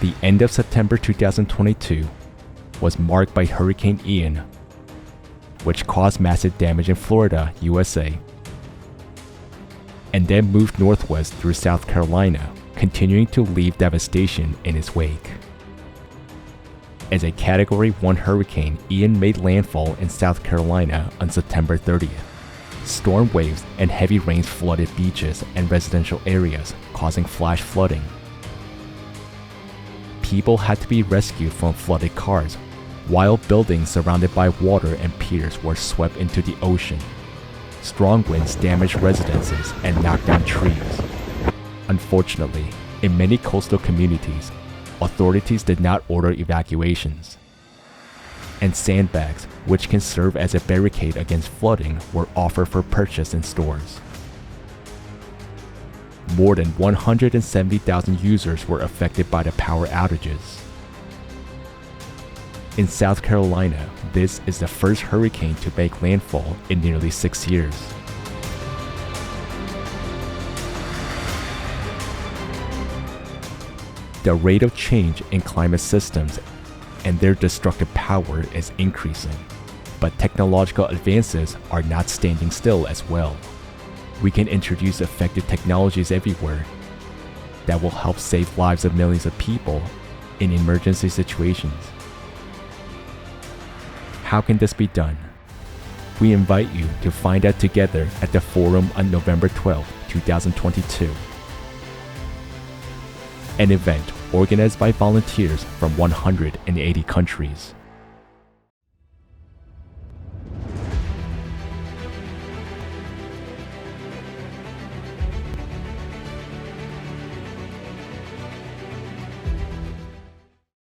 The end of September 2022 was marked by Hurricane Ian, which caused massive damage in Florida, USA, and then moved northwest through South Carolina, continuing to leave devastation in its wake. As a Category 1 hurricane, Ian made landfall in South Carolina on September 30th. Storm waves and heavy rains flooded beaches and residential areas, causing flash flooding. People had to be rescued from flooded cars, while buildings surrounded by water and piers were swept into the ocean. Strong winds damaged residences and knocked down trees. Unfortunately, in many coastal communities, authorities did not order evacuations, and sandbags, which can serve as a barricade against flooding, were offered for purchase in stores. More than 170,000 users were affected by the power outages. In South Carolina, this is the first hurricane to make landfall in nearly 6 years. The rate of change in climate systems and their destructive power is increasing, but technological advances are not standing still as well. We can introduce effective technologies everywhere that will help save lives of millions of people in emergency situations. How can this be done? We invite you to find out together at the forum on November 12, 2022. An event organized by volunteers from 180 countries.